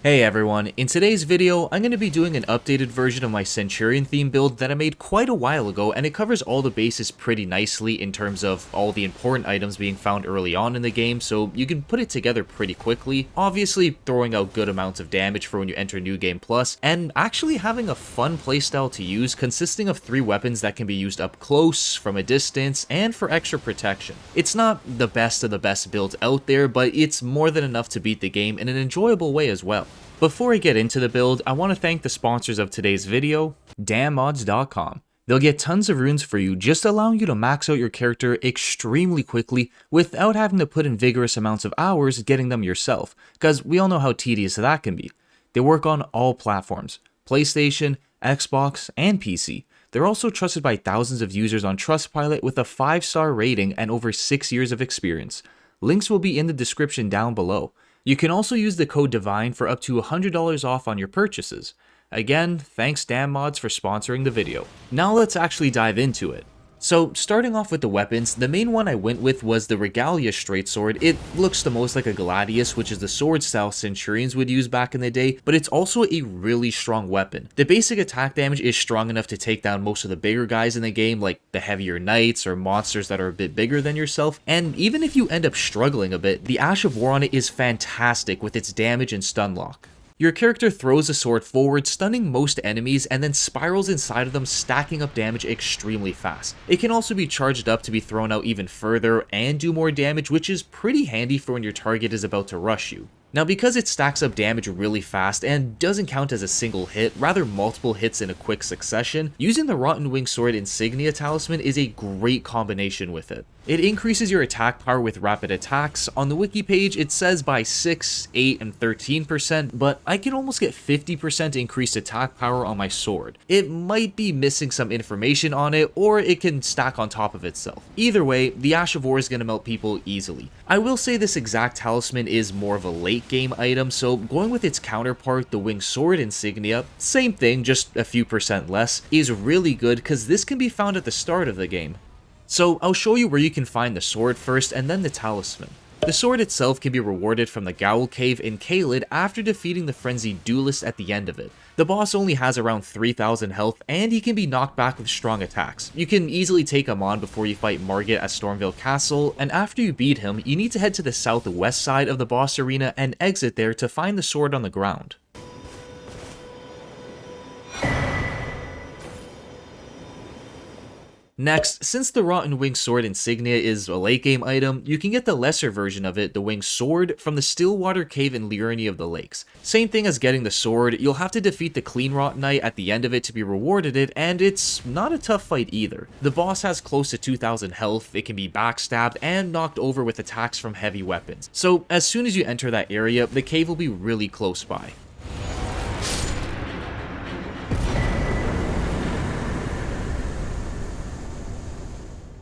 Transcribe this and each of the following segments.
Hey everyone, in today's video, I'm going to be doing an updated version of my Centurion theme build that I made quite a while ago, and it covers all the bases pretty nicely in terms of all the important items being found early on in the game, so you can put it together pretty quickly, obviously throwing out good amounts of damage for when you enter New Game Plus, and actually having a fun playstyle to use consisting of 3 weapons that can be used up close, from a distance, and for extra protection. It's not the best of the best build out there, but it's more than enough to beat the game in an enjoyable way as well. Before I get into the build, I want to thank the sponsors of today's video, dammods.com. They'll get tons of runes for you, just allowing you to max out your character extremely quickly without having to put in vigorous amounts of hours getting them yourself, because we all know how tedious that can be. They work on all platforms, PlayStation, Xbox, and PC. They're also trusted by thousands of users on Trustpilot with a 5-star rating and over 6 years of experience. Links will be in the description down below. You can also use the code DIVINE for up to $100 off on your purchases. Again, thanks DamMods for sponsoring the video. Now let's actually dive into it. So, starting off with the weapons, the main one I went with was the Regalia Straight Sword. It looks the most like a Gladius, which is the sword style Centurions would use back in the day, but it's also a really strong weapon. The basic attack damage is strong enough to take down most of the bigger guys in the game, like the heavier knights or monsters that are a bit bigger than yourself, and even if you end up struggling a bit, the Ash of War on it is fantastic with its damage and stun lock. Your character throws a sword forward, stunning most enemies, and then spirals inside of them, stacking up damage extremely fast. It can also be charged up to be thrown out even further and do more damage, which is pretty handy for when your target is about to rush you. Now, because it stacks up damage really fast and doesn't count as a single hit, rather multiple hits in a quick succession, using the Rotten Wing Sword Insignia Talisman is a great combination with it. It increases your attack power with rapid attacks. On the wiki page, it says by 6, 8, and 13%, but I can almost get 50% increased attack power on my sword. It might be missing some information on it, or it can stack on top of itself. Either way, the Ash of War is going to melt people easily. I will say this exact talisman is more of a late game item, so going with its counterpart, the Winged Sword Insignia, same thing, just a few percent less, is really good because this can be found at the start of the game. So I'll show you where you can find the sword first and then the talisman. The sword itself can be rewarded from the Gowl Cave in Caelid after defeating the Frenzied Duelist at the end of it. The boss only has around 3,000 health and he can be knocked back with strong attacks. You can easily take him on before you fight Margit at Stormvale Castle, and after you beat him, you need to head to the southwest side of the boss arena and exit there to find the sword on the ground. Next, since the Rotten Wing Sword Insignia is a late game item, you can get the lesser version of it, the Winged Sword, from the Stillwater Cave in Liurny of the Lakes. Same thing as getting the sword, you'll have to defeat the Cleanrot Knight at the end of it to be rewarded it, and it's not a tough fight either. The boss has close to 2,000 health, it can be backstabbed and knocked over with attacks from heavy weapons. So as soon as you enter that area, the cave will be really close by.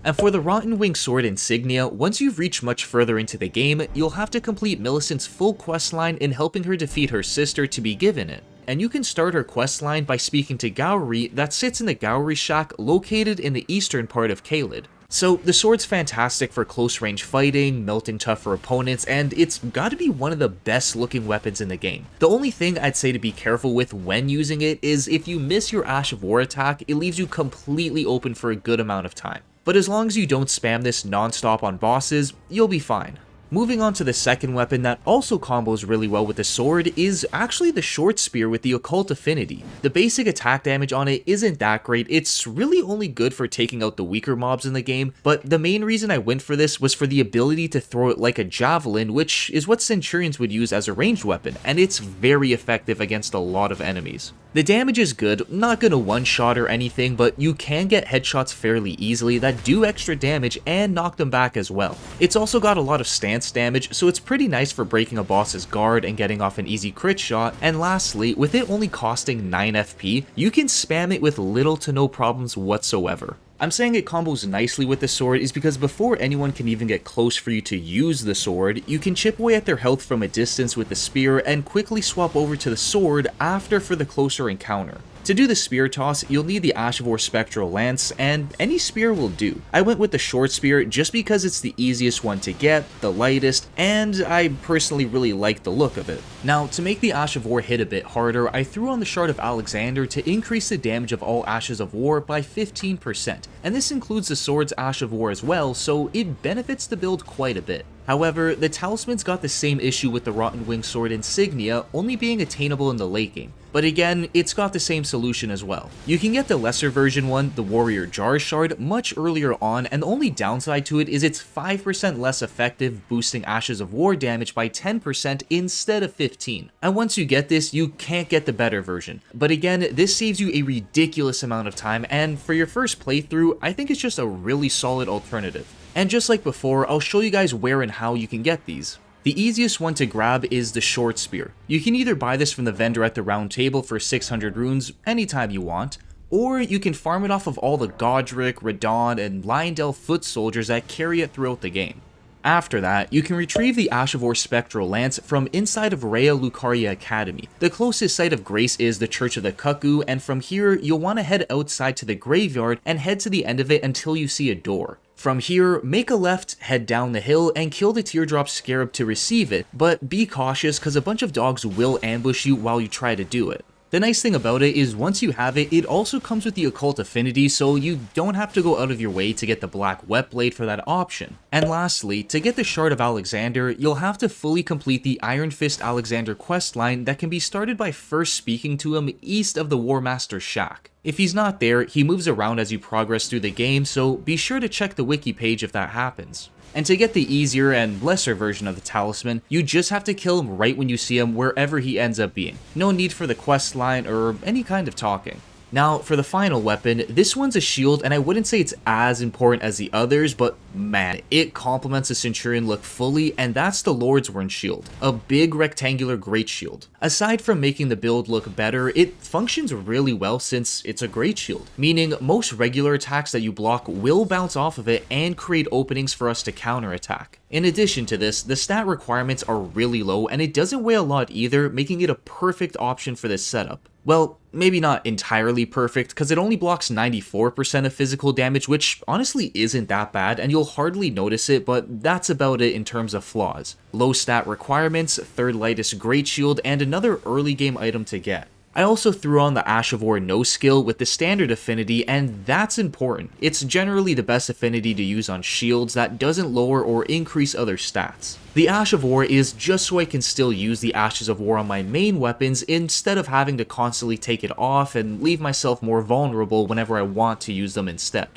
And for the Rotten Wing Sword Insignia, once you've reached much further into the game, you'll have to complete Millicent's full questline in helping her defeat her sister to be given it. And you can start her questline by speaking to Gowry that sits in the Gowry Shack located in the eastern part of Caelid. So the sword's fantastic for close range fighting, melting tougher opponents, and it's gotta be one of the best looking weapons in the game. The only thing I'd say to be careful with when using it is if you miss your Ash of War attack, it leaves you completely open for a good amount of time. But as long as you don't spam this non-stop on bosses, you'll be fine. Moving on to the second weapon that also combos really well with the sword is actually the short spear with the occult affinity. The basic attack damage on it isn't that great, it's really only good for taking out the weaker mobs in the game, but the main reason I went for this was for the ability to throw it like a javelin, which is what Centurions would use as a ranged weapon, and it's very effective against a lot of enemies. The damage is good, not gonna one-shot or anything, but you can get headshots fairly easily that do extra damage and knock them back as well. It's also got a lot of stance damage, so it's pretty nice for breaking a boss's guard and getting off an easy crit shot, and lastly, with it only costing 9 FP, you can spam it with little to no problems whatsoever. I'm saying it combos nicely with the sword is because before anyone can even get close for you to use the sword, you can chip away at their health from a distance with the spear and quickly swap over to the sword after for the closer encounter. To do the spear toss, you'll need the Ash of War Spectral Lance, and any spear will do. I went with the short spear just because it's the easiest one to get, the lightest, and I personally really like the look of it. Now, to make the Ash of War hit a bit harder, I threw on the Shard of Alexander to increase the damage of all Ashes of War by 15%, and this includes the sword's Ash of War as well, so it benefits the build quite a bit. However, the Talisman's got the same issue with the Rotten Wing Sword Insignia only being attainable in the late game, but again, it's got the same solution as well. You can get the lesser version one, the Warrior Jar Shard, much earlier on, and the only downside to it is it's 5% less effective, boosting Ashes of War damage by 10% instead of 15. And once you get this, you can't get the better version. But again, this saves you a ridiculous amount of time, and for your first playthrough, I think it's just a really solid alternative. And just like before, I'll show you guys where and how you can get these. The easiest one to grab is the short spear. You can either buy this from the vendor at the round table for 600 runes anytime you want, or you can farm it off of all the Godric, Radon, and Lionel foot soldiers that carry it throughout the game. After that, you can retrieve the Ash of War Spectral Lance from inside of Rhea Lucaria Academy. The closest site of grace is the Church of the Cuckoo, and from here, you'll want to head outside to the graveyard and head to the end of it until you see a door. From here, make a left, head down the hill, and kill the Teardrop Scarab to receive it, but be cautious because a bunch of dogs will ambush you while you try to do it. The nice thing about it is once you have it, it also comes with the Occult Affinity, so you don't have to go out of your way to get the Black Wet Blade for that option. And lastly, to get the Shard of Alexander, you'll have to fully complete the Iron Fist Alexander questline that can be started by first speaking to him east of the War Master's shack. If he's not there, he moves around as you progress through the game, so be sure to check the wiki page if that happens. And to get the easier and lesser version of the Talisman, you just have to kill him right when you see him wherever he ends up being. No need for the quest line or any kind of talking. Now, for the final weapon, this one's a shield, and I wouldn't say it's as important as the others, but man, it complements the Centurion look fully, and that's the Lordsworn shield, a big rectangular great shield. Aside from making the build look better, it functions really well since it's a great shield, meaning most regular attacks that you block will bounce off of it and create openings for us to counterattack. In addition to this, the stat requirements are really low, and it doesn't weigh a lot either, making it a perfect option for this setup. Well, maybe not entirely perfect, because it only blocks 94% of physical damage, which honestly isn't that bad, and you'll hardly notice it, but that's about it in terms of flaws. Low stat requirements, third lightest great shield, and another early game item to get. I also threw on the Ash of War no skill with the standard affinity, and that's important. It's generally the best affinity to use on shields that doesn't lower or increase other stats. The Ash of War is just so I can still use the Ashes of War on my main weapons instead of having to constantly take it off and leave myself more vulnerable whenever I want to use them instead.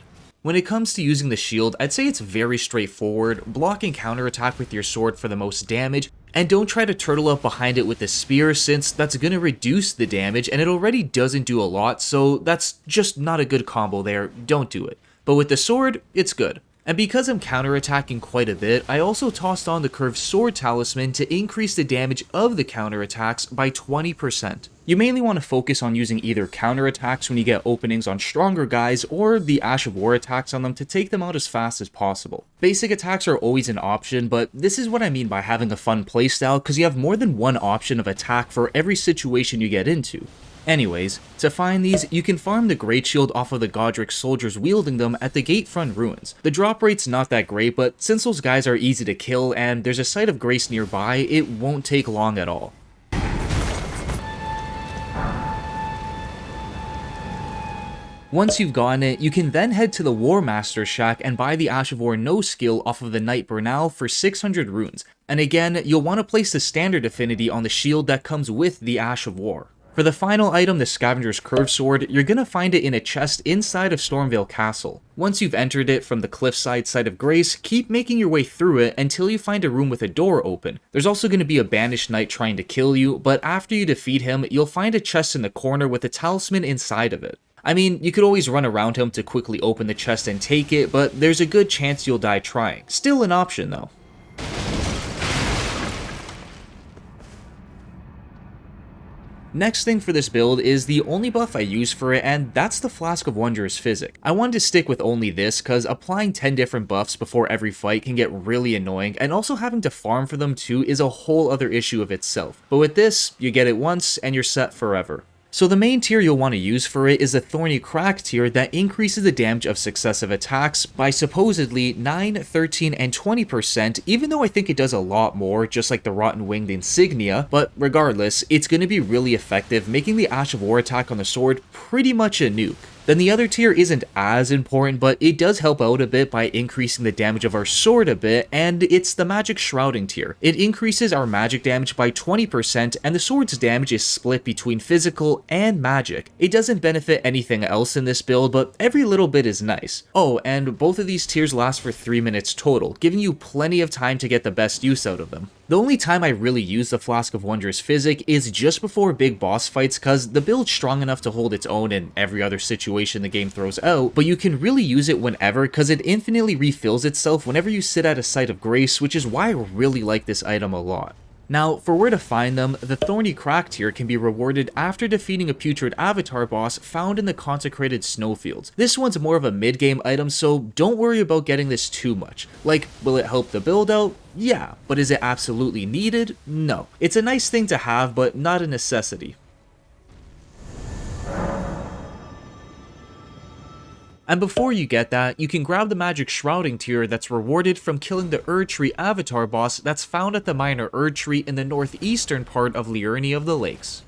When it comes to using the shield, I'd say it's very straightforward, block and counterattack with your sword for the most damage, and don't try to turtle up behind it with the spear since that's going to reduce the damage and it already doesn't do a lot, so that's just not a good combo there, don't do it. But with the sword, it's good. And because I'm counterattacking quite a bit, I also tossed on the Curved Sword Talisman to increase the damage of the counterattacks by 20%. You mainly want to focus on using either counterattacks when you get openings on stronger guys, or the Ash of War attacks on them to take them out as fast as possible. Basic attacks are always an option, but this is what I mean by having a fun playstyle, because you have more than one option of attack for every situation you get into. Anyways, to find these, you can farm the Great Shield off of the Godric soldiers wielding them at the Gatefront Ruins. The drop rate's not that great, but since those guys are easy to kill and there's a site of grace nearby, it won't take long at all. Once you've gotten it, you can then head to the War Master's shack and buy the Ash of War no skill off of the Knight Bernal for 600 runes. And again, you'll want to place the standard affinity on the shield that comes with the Ash of War. For the final item, the Scavenger's Curved Sword, you're gonna find it in a chest inside of Stormvale Castle. Once you've entered it from the cliffside site of Grace, keep making your way through it until you find a room with a door open. There's also gonna be a banished knight trying to kill you, but after you defeat him, you'll find a chest in the corner with a talisman inside of it. I mean, you could always run around him to quickly open the chest and take it, but there's a good chance you'll die trying. Still an option though. Next thing for this build is the only buff I use for it, and that's the Flask of Wondrous Physic. I wanted to stick with only this because applying 10 different buffs before every fight can get really annoying, and also having to farm for them too is a whole other issue of itself. But with this, you get it once and you're set forever. So the main tier you'll want to use for it is the Thorny Crack tier that increases the damage of successive attacks by supposedly 9, 13, and 20%, even though I think it does a lot more, just like the Rotten Winged Insignia, but regardless, it's going to be really effective, making the Ash of War attack on the sword pretty much a nuke. Then the other tier isn't as important, but it does help out a bit by increasing the damage of our sword a bit, and it's the Magic Shrouding tier. It increases our magic damage by 20%, and the sword's damage is split between physical and magic. It doesn't benefit anything else in this build, but every little bit is nice. Oh, and both of these tiers last for 3 minutes total, giving you plenty of time to get the best use out of them. The only time I really use the Flask of Wondrous Physic is just before big boss fights, cause the build's strong enough to hold its own in every other situation the game throws out, but you can really use it whenever cause it infinitely refills itself whenever you sit at a site of grace, which is why I really like this item a lot. Now, for where to find them, the Thorny Crack tier can be rewarded after defeating a putrid avatar boss found in the consecrated snowfields. This one's more of a mid-game item, so don't worry about getting this too much. Like, will it help the build out? Yeah, but is it absolutely needed? No. It's a nice thing to have, but not a necessity. And before you get that, you can grab the Magic Shrouding tier that's rewarded from killing the Erdtree avatar boss that's found at the minor Erdtree in the northeastern part of Liurny of the Lakes.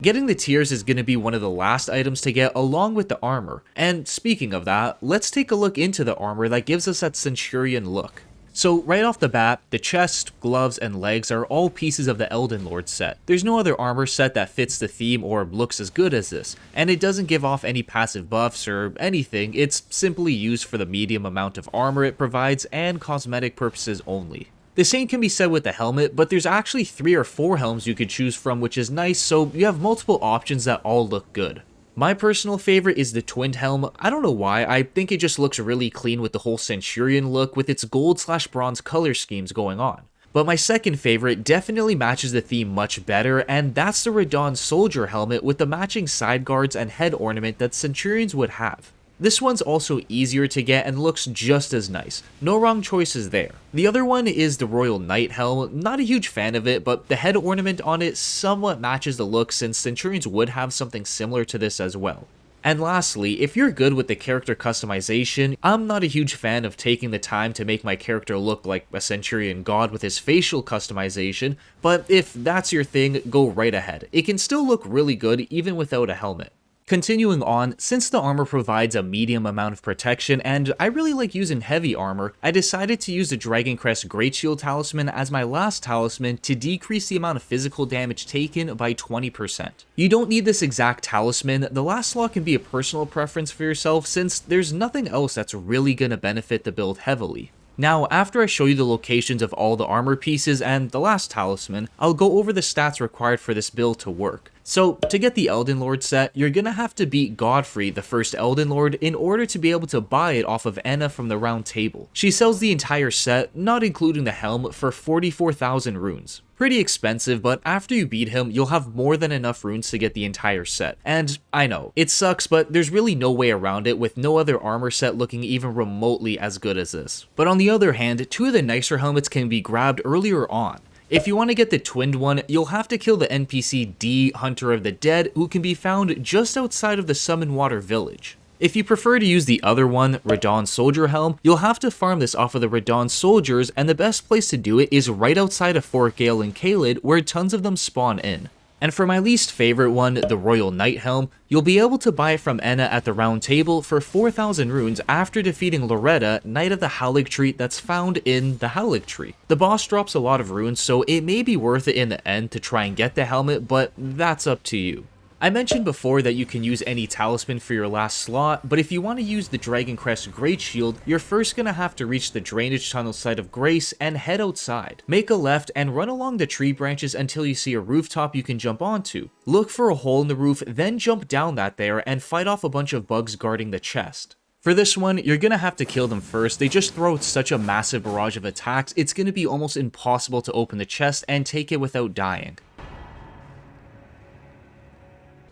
Getting the tiers is going to be one of the last items to get along with the armor. And speaking of that, let's take a look into the armor that gives us that Centurion look. So right off the bat, the chest, gloves, and legs are all pieces of the Elden Lord set. There's no other armor set that fits the theme or looks as good as this, and it doesn't give off any passive buffs or anything, it's simply used for the medium amount of armor it provides and cosmetic purposes only. The same can be said with the helmet, but there's actually 3 or 4 helms you could choose from, which is nice, so you have multiple options that all look good. My personal favorite is the Twinned Helm. I don't know why, I think it just looks really clean with the whole Centurion look with its gold/bronze color schemes going on. But my second favorite definitely matches the theme much better, and that's the Radahn Soldier helmet with the matching side guards and head ornament that Centurions would have. This one's also easier to get and looks just as nice. No wrong choices there. The other one is the Royal Knight helm. Not a huge fan of it, but the head ornament on it somewhat matches the look since Centurions would have something similar to this as well. And lastly, if you're good with the character customization, I'm not a huge fan of taking the time to make my character look like a Centurion god with his facial customization, but if that's your thing, go right ahead. It can still look really good even without a helmet. Continuing on, since the armor provides a medium amount of protection and I really like using heavy armor, I decided to use the Dragon Crest Great Shield talisman as my last talisman to decrease the amount of physical damage taken by 20%. You don't need this exact talisman, the last slot can be a personal preference for yourself since there's nothing else that's really gonna benefit the build heavily. Now, after I show you the locations of all the armor pieces and the last talisman, I'll go over the stats required for this build to work. So, to get the Elden Lord set, you're gonna have to beat Godfrey, the first Elden Lord, in order to be able to buy it off of Enna from the Round Table. She sells the entire set, not including the helm, for 44,000 runes. Pretty expensive, but after you beat him, you'll have more than enough runes to get the entire set. And I know, it sucks, but there's really no way around it with no other armor set looking even remotely as good as this. But on the other hand, 2 of the nicer helmets can be grabbed earlier on. If you want to get the twinned one, you'll have to kill the NPC D, Hunter of the Dead, who can be found just outside of the Summon Water Village. If you prefer to use the other one, Radahn Soldier Helm, you'll have to farm this off of the Radahn Soldiers, and the best place to do it is right outside of Fort Gale and Caelid, where tons of them spawn in. And for my least favorite one, the Royal Knight Helm, you'll be able to buy it from Enna at the Round Table for 4,000 runes after defeating Loretta, Knight of the Haligtree that's found in the Haligtree. The boss drops a lot of runes, so it may be worth it in the end to try and get the helmet, but that's up to you. I mentioned before that you can use any talisman for your last slot, but if you want to use the Dragon Crest Great Shield, you're first going to have to reach the Drainage Tunnel site of Grace and head outside. Make a left and run along the tree branches until you see a rooftop you can jump onto. Look for a hole in the roof, then jump down that there and fight off a bunch of bugs guarding the chest. For this one, you're going to have to kill them first. They just throw such a massive barrage of attacks, it's going to be almost impossible to open the chest and take it without dying.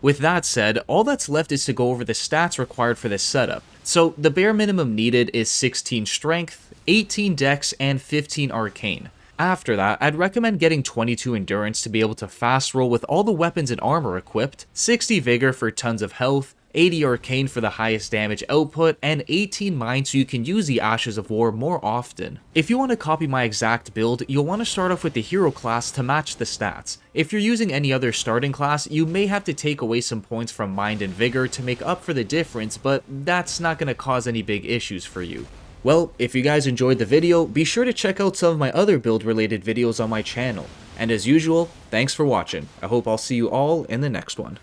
With that said, all that's left is to go over the stats required for this setup. So the bare minimum needed is 16 strength, 18 dex, and 15 arcane. After that, I'd recommend getting 22 endurance to be able to fast roll with all the weapons and armor equipped, 60 vigor for tons of health, 80 arcane for the highest damage output, and 18 mind so you can use the Ashes of War more often. If you want to copy my exact build, you'll want to start off with the hero class to match the stats. If you're using any other starting class, you may have to take away some points from mind and vigor to make up for the difference, but that's not going to cause any big issues for you. Well, if you guys enjoyed the video, be sure to check out some of my other build related videos on my channel. And as usual, thanks for watching. I hope I'll see you all in the next one.